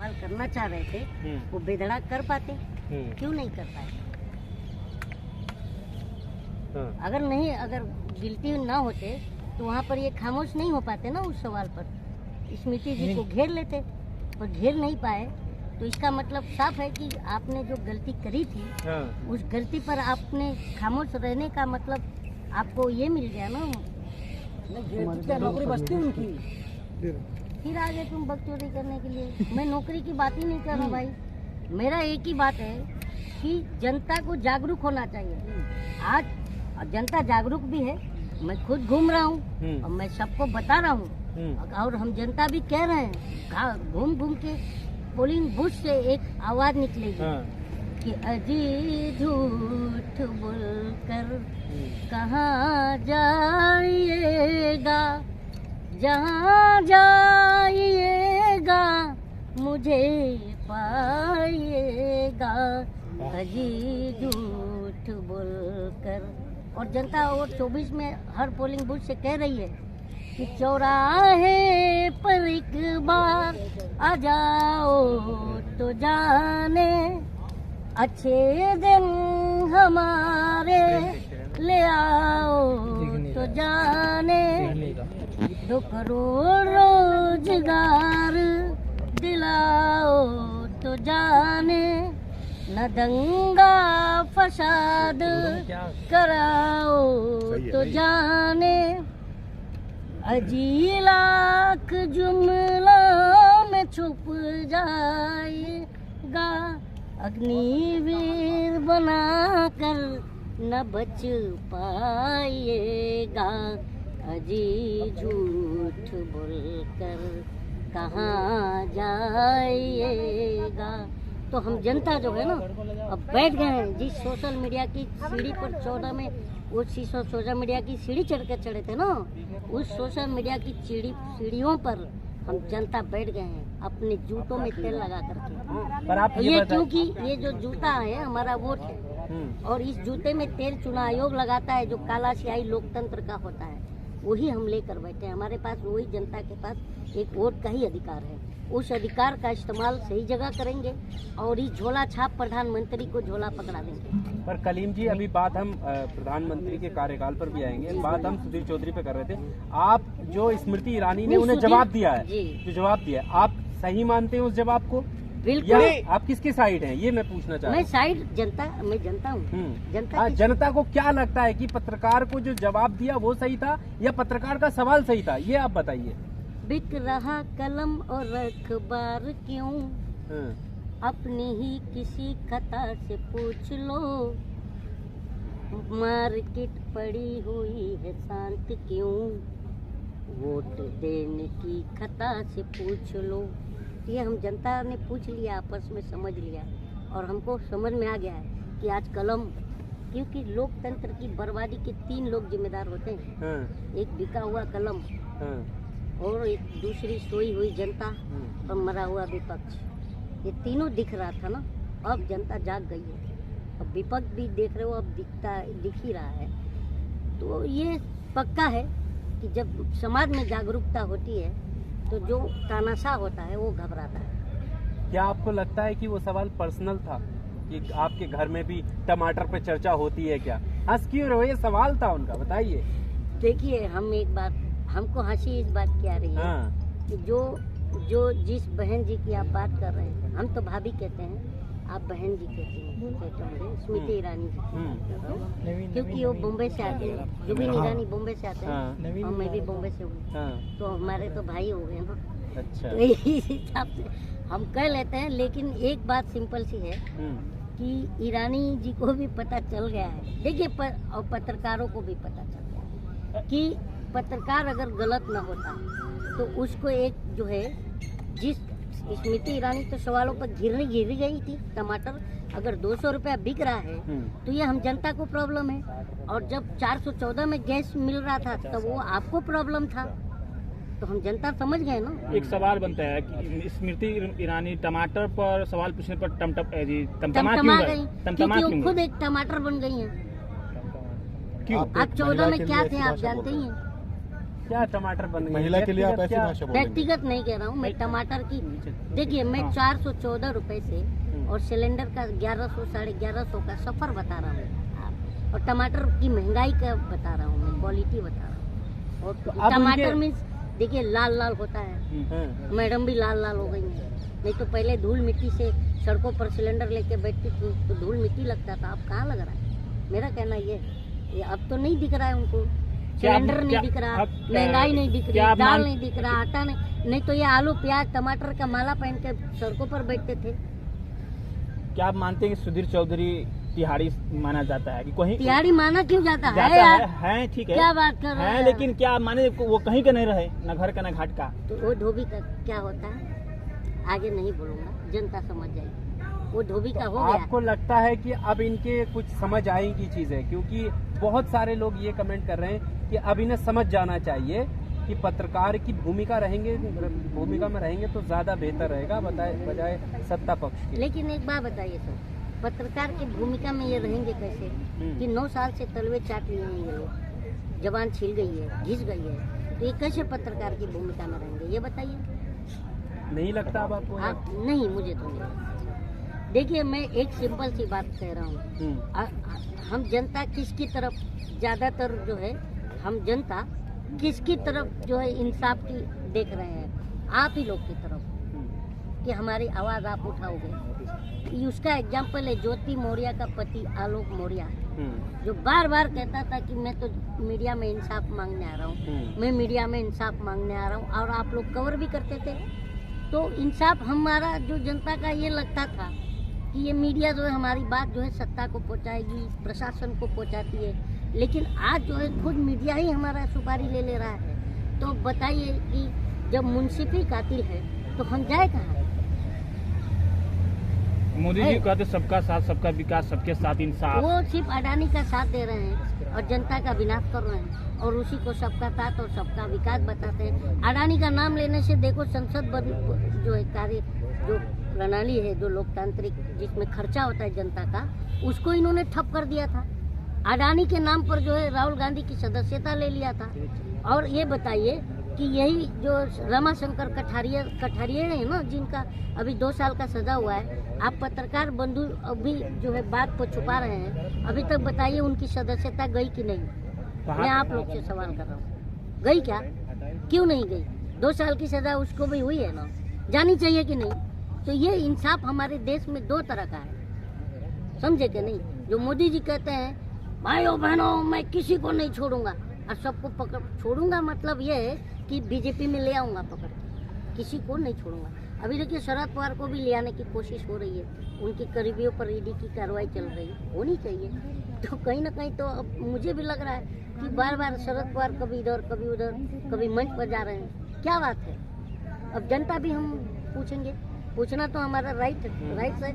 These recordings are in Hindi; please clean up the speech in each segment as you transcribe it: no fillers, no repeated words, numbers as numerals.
सवाल करना चाह रहे थे वो बेधड़क कर पाते, क्यों नहीं कर पाए? अगर गिल्टी ना होते तो वहाँ पर ये खामोश नहीं हो पाते ना उस सवाल पर। स्मृति जी को घेर लेते, पर घेर नहीं पाए, तो इसका मतलब साफ है कि आपने जो गलती करी थी उस गलती पर आपने खामोश रहने का मतलब आपको ये मिल गया ना, नौकरी बचती उनकी। फिर आगे तुम बकचोदी करने के लिए, मैं नौकरी की बात ही नहीं कर रहा भाई। मेरा एक ही बात है कि जनता को जागरूक होना चाहिए। आज जनता जागरूक भी है, मैं खुद घूम रहा हूँ और मैं सबको बता रहा हूँ, और हम जनता भी कह रहे हैं, घूम घूम के पोलिंग बूथ से एक आवाज निकलेगी कि अजी झूठ बोलकर कहाँ जाइएगा, जहाँ जाइएगा मुझे पाइएगा, अजी झूठ बोलकर। और जनता वोट 24 में हर पोलिंग बूथ से कह रही है कि चौराहे पर एक बार आ जाओ तो जाने, अच्छे दिन हमारे ले आओ तो जाने, 2 करोड़ रोजगार दिलाओ तो जाने, न दंगा फसाद कराओ तो जाने, अजी लाख जुमला में छुप जाएगा, अग्निवीर बनाकर न बच पाएगा, अजी झूठ बोलकर कहाँ जाइएगा। तो हम जनता जो है ना अब बैठ गए हैं, जिस सोशल मीडिया की सीढ़ी पर 14 में वो सोशल मीडिया की सीढ़ी चढ़ के चढ़े थे ना, उस सोशल मीडिया की सीढ़ियों पर हम जनता बैठ गए हैं अपने जूतों में तेल लगा करके। पर आप ये क्योंकि ये जो जूता है हमारा वोट है, और इस जूते में तेल चुनाव आयोग लगाता है, जो काला स्याही लोकतंत्र का होता है, वही हम लेकर बैठे हैं। हमारे पास वही जनता के पास एक वोट का ही अधिकार है, उस अधिकार का इस्तेमाल सही जगह करेंगे और इस झोला छाप प्रधानमंत्री को झोला पकड़ा देंगे। पर कलीम जी, अभी बात हम प्रधानमंत्री के कार्यकाल पर भी आएंगे, बात हम सुधीर चौधरी पे कर रहे थे। आप जो स्मृति ईरानी ने उन्हें जवाब दिया है, जो जवाब दिया है, आप सही मानते हैं उस जवाब को? बिल्कुल। आप किसके साइड हैं, ये मैं पूछना चाह रहा हूँ। मैं साइड जनता, मैं जनता हूँ। जनता को क्या लगता है कि पत्रकार को जो जवाब दिया वो सही था या पत्रकार का सवाल सही था, ये आप बताइए। बिक रहा कलम और अखबार क्यों, अपनी ही किसी खता से पूछ लो, मार्केट पड़ी हुई है शांत क्यों, वोट देने की खता से पूछ लो। ये हम जनता ने पूछ लिया, आपस में समझ लिया, और हमको समझ में आ गया है कि आज कलम, क्योंकि लोकतंत्र की बर्बादी के 3 लोग जिम्मेदार होते हैं, एक बिका हुआ कलम, और एक दूसरी सोई हुई जनता, और मरा हुआ विपक्ष। ये तीनों दिख रहा था ना, अब जनता जाग गई है, अब विपक्ष भी देख रहे हो, अब दिख ही रहा है। तो ये पक्का है कि जब समाज में जागरूकता होती है तो जो तानाशाह होता है वो घबराता है। क्या आपको लगता है कि वो सवाल पर्सनल था, कि आपके घर में भी टमाटर पे चर्चा होती है क्या? हंस क्यों रहे हो, ये सवाल था उनका, बताइए। देखिए, हम एक बात, हमको हंसी इस बात की आ रही है कि जो जिस बहन जी की आप बात कर रहे हैं, हम तो भाभी कहते हैं, आप बहन जी कहते होंगे, स्मृति ईरानी जी, क्योंकि वो बॉम्बे से आते हैं, जुबिन ईरानी बॉम्बे से आते हैं, और मैं भी बॉम्बे से हूँ, तो हमारे तो भाई हो गए ना। अच्छा। तो यही हिसाब से हम कह लेते हैं। लेकिन एक बात सिंपल सी है कि ईरानी जी को भी पता चल गया है, देखिए, और पत्रकारों को भी पता चल गया है कि पत्रकार अगर गलत ना होता तो उसको एक जो है, जिस स्मृति ईरानी तो सवालों पर घिर गई थी, टमाटर अगर 200 रुपया बिक रहा है तो ये हम जनता को प्रॉब्लम है, और जब 414 में गैस मिल रहा था तो वो आपको प्रॉब्लम था, तो हम जनता समझ गए ना। एक सवाल बनता है कि स्मृति ईरानी टमाटर पर सवाल पूछने पर टमटमा गई, क्योंकि वो खुद एक टमाटर बन गई हैं। क्यों? आप 14 में क्या थे आप जानते ही हैं। क्या टमाटर बन गए? महिला के लिए आप ऐसी क्या- भाषा बोलेंगे? व्यक्तिगत नहीं कह रहा हूँ मैं, टमाटर की देखिए मैं 414 रुपए से और सिलेंडर का 1100 1150 का सफर बता रहा हूँ, और टमाटर की महंगाई का बता रहा हूँ मैं, क्वालिटी बता रहा हूँ। और अब टमाटर उनके- मीन्स देखिए लाल लाल होता है, हाँ। मैडम भी लाल लाल हो गई हैं। नहीं तो पहले धूल मिट्टी से सड़कों पर सिलेंडर लेके बैठती थी तो धूल मिट्टी लगता था, अब कहाँ लग रहा है? मेरा कहना ये अब तो नहीं दिख रहा है उनको, सिलेंडर नहीं दिख रहा, महंगाई नहीं दिख रही, दाल नहीं दिख रहा, आटा नहीं तो ये आलू प्याज टमाटर का माला पहन के सड़कों पर बैठते थे। क्या आप मानते हैं कि सुधीर चौधरी तिहाड़ी माना जाता है कि कहीं तिहाड़ी माना क्यों जाता जाता है यार? है ठीक है, क्या बात कर रहे है हैं? लेकिन क्या आप माने वो कहीं का नहीं रहे, न घर का न घाट का? तो वो धोबी का क्या होता है आगे नहीं बोलूंगा, जनता समझ जाएगी। वो धोबी का हो गया। आपको लगता है कि अब इनके कुछ समझ आएगी चीजें? क्योंकि बहुत सारे लोग ये कमेंट कर रहे हैं कि अब इन्हें समझ जाना चाहिए कि पत्रकार की भूमिका में रहेंगे तो ज्यादा बेहतर रहेगा बजाय सत्ता पक्ष के। लेकिन एक बात बताइए सर, पत्रकार की भूमिका में ये रहेंगे कैसे कि 9 साल से तलवे चाट लिए हैं ये लोग, जबान छिल गई है, घिस गई है, तो ये कैसे पत्रकार की भूमिका में रहेंगे ये बताइए? नहीं लगता अब आपको? आप नहीं, मुझे तो नहीं लगता। देखिए मैं एक सिंपल सी बात कह रहा हूँ, हम जनता किसकी तरफ ज्यादातर जो है, हम जनता किसकी तरफ जो है इंसाफ की देख रहे हैं? आप ही लोग की तरफ कि हमारी आवाज आप उठाओगे। उसका एग्जाम्पल है ज्योति मौर्य का पति आलोक मौर्य, जो बार बार कहता था कि मैं तो मीडिया में इंसाफ मांगने आ रहा हूँ, मैं मीडिया में इंसाफ मांगने आ रहा हूँ, और आप लोग कवर भी करते थे। तो इंसाफ हमारा जो जनता का ये लगता था कि ये मीडिया जो है हमारी बात जो है सत्ता को पहुंचाएगी, प्रशासन को पहुंचाती है, लेकिन आज जो है खुद मीडिया ही हमारा सुपारी ले रहा है। तो बताइए कि जब मुंसिफी कातिल है तो हम जाए कहाँ? मोदी जी कहते सबका साथ सबका विकास, सबके साथ इंसाफ। वो सिर्फ अडानी का साथ दे रहे हैं और जनता का विनाश कर रहे हैं, और उसी को सबका साथ और सबका विकास बताते हैं। अडानी का नाम लेने से देखो संसद जो है कार्य जो प्रणाली है, जो लोकतांत्रिक जिसमें खर्चा होता है जनता का, उसको इन्होंने ठप कर दिया था। अडानी के नाम पर जो है राहुल गांधी की सदस्यता ले लिया था। और ये बताइए कि यही जो रमाशंकर कठारिया है ना, जिनका अभी 2 साल का सजा हुआ है, आप पत्रकार बंधु अभी जो है बात को छुपा रहे हैं, अभी तक बताइए उनकी सदस्यता गई कि नहीं? मैं आप लोग से सवाल कर रहा हूँ, गई क्या? क्यों नहीं गई? 2 साल की सजा उसको भी हुई है ना, जानी चाहिए कि नहीं? तो ये इंसाफ हमारे देश में 2 तरह का है, समझे कि नहीं? जो मोदी जी कहते हैं भाइयों बहनों मैं किसी को नहीं छोड़ूंगा और सबको पकड़ छोड़ूंगा, मतलब ये है कि बीजेपी में ले आऊंगा पकड़ के, किसी को नहीं छोड़ूंगा। अभी देखिए शरद पवार को भी ले आने की कोशिश हो रही है, उनकी करीबियों पर ईडी की कार्रवाई चल रही है, होनी चाहिए। तो कहीं ना कहीं तो अब मुझे भी लग रहा है कि बार बार शरद पवार कभी इधर कभी उधर कभी मंच पर जा रहे हैं, क्या बात है? अब जनता भी हम पूछेंगे, पूछना तो हमारा राइट है।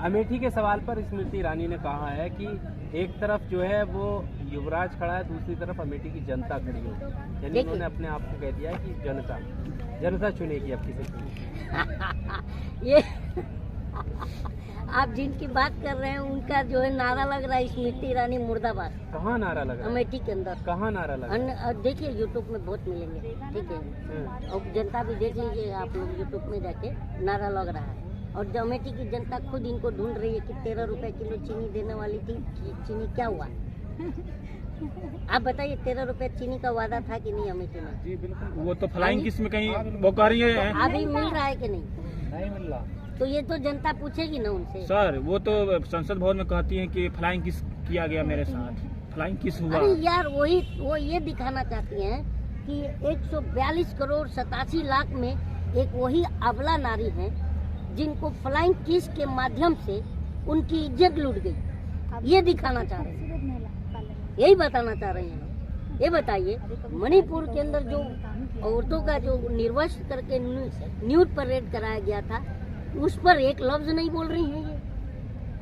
अमेठी के सवाल पर स्मृति ईरानी ने कहा है कि एक तरफ जो है वो युवराज खड़ा है, दूसरी तरफ अमेठी की जनता खड़ी है, यानी उन्होंने अपने आप को कह दिया है कि जनता चुनेगी अब किसी को। ये आप जिनकी बात कर रहे हैं उनका जो है नारा लग रहा है स्मृति ईरानी मुर्दाबाद। कहाँ नारा लगा? अमेठी के अंदर कहाँ नारा लगा? देखिए यूट्यूब में बहुत मिलेंगे, ठीक है, और जनता भी देख लीजिए आप लोग यूट्यूब में जाके, नारा लग रहा है। और जो अमेठी की जनता खुद इनको ढूंढ रही है कि 13 रुपए किलो चीनी देने वाली थी, चीनी क्या हुआ? आप बताइए 13 रुपए चीनी का वादा था कि नहीं अमेठी में? जी बिल्कुल, वो तो फ्लाइंग किस में कहीं वो कह रही है अभी मिल रहा है कि नहीं? नहीं मिल रहा। तो ये तो जनता पूछेगी ना उनसे। सर वो तो संसद भवन में कहती हैं कि फ्लाइंग किस किया गया मेरे साथ, फ्लाइंग किस हुआ? अरे यार वो ये दिखाना चाहती हैं कि 142 करोड़ 87 लाख में एक वही अबला नारी है जिनको फ्लाइंग किस के माध्यम से उनकी इज्जत लूट गई, ये दिखाना चाह रहे हैं, यही बताना चाह रहे हैं। ये बताइए मणिपुर के अंदर जो औरतों का जो निर्वस्त्र करके न्यूड परेड कराया गया था, उस पर एक लफ्ज नहीं बोल रही हैं। ये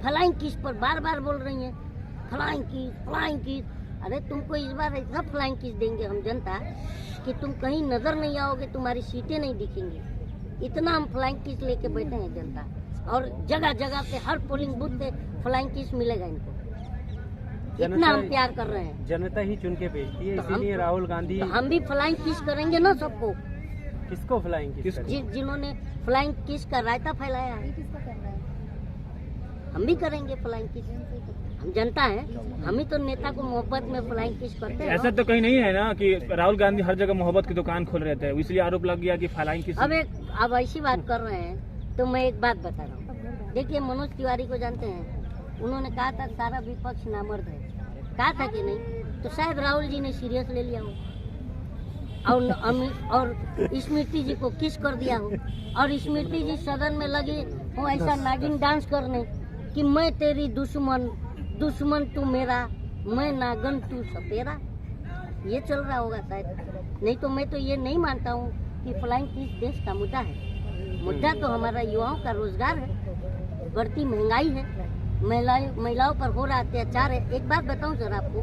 फ्लाइंग किस पर बार बार बोल रही हैं, फ्लाइंग किस। अरे तुमको इस बार ऐसा फ्लाइंग किस देंगे हम जनता कि तुम कहीं नजर नहीं आओगे, तुम्हारी सीटें नहीं दिखेंगी, इतना हम फ्लाइंग किस लेके बैठे हैं जनता। और जगह जगह पे हर पोलिंग बूथ पे फ्लाइंग किस मिलेगा इनको। इतना हम प्यार कर रहे हैं। जनता ही चुन के भेजती है, तो इसीलिए हम- राहुल गांधी। तो हम भी फ्लाइंग किस करेंगे ना सबको, किसको फ्लाइंग किस करें? जिन्होंने फ्लाइंग किस का रायता फैलाया है, हम भी करेंगे फ्लाइंग किस। हम जनता है, हम ही तो नेता को मोहब्बत में फ्लाइंग किस करते हैं। ऐसा तो कहीं नहीं है ना कि राहुल गांधी हर जगह मोहब्बत की दुकान खोल रहे थे, इसलिए आरोप लग गया कि फ्लाइंग किस। अब ऐसी बात कर रहे हैं तो मैं एक बात बता रहा हूँ। देखिए मनोज तिवारी को जानते हैं, उन्होंने कहा था सारा विपक्ष नामर्द है, कहा था कि नहीं? तो शायद राहुल जी ने सीरियस ले लिया हो और स्मृति जी को किस कर दिया हो, और स्मृति जी सदन में लगे हो ऐसा नागिन डांस करने कि मैं तेरी दुश्मन, दुश्मन तू मेरा, मैं नागन तू सपेरा। ये चल रहा होगा शायद, नहीं तो मैं तो ये नहीं मानता हूँ कि फ्लाइंग किस देश का मुद्दा है। मुद्दा तो हमारा युवाओं का रोजगार है, बढ़ती महंगाई है, महिलाओं पर हो रहा अत्याचार है। एक बात बताऊं सर आपको,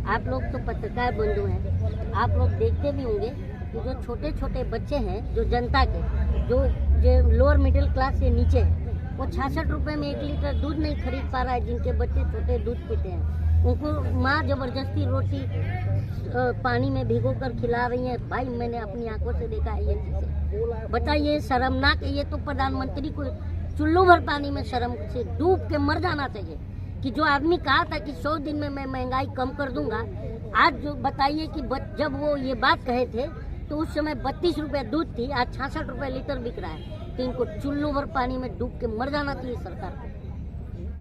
आप लोग तो पत्रकार बंधु हैं, आप लोग देखते भी होंगे कि जो छोटे छोटे बच्चे हैं, जो जनता के, जो लोअर मिडिल क्लास से नीचे है, वो 66 रुपए में 1 लीटर दूध नहीं खरीद पा रहा है। जिनके बच्चे छोटे दूध पीते हैं, उनको माँ जबरदस्ती रोटी पानी में भिगो कर खिला रही है। भाई मैंने अपनी आंखों से देखा है ये चीजें। बताइए, शर्मनाक है ये तो। प्रधानमंत्री को चुल्लू भर पानी में शर्म से डूब के मर जाना चाहिए कि जो आदमी कहा था कि 100 दिन में मैं महंगाई कम कर दूंगा, आज जो बताइए कि जब वो ये बात कहे थे तो उस समय 32 रुपए दूध थी, आज 66 रुपए लीटर बिक रहा है। तो इनको चुल्लू भर पानी में डूब के मर जाना चाहिए सरकार को।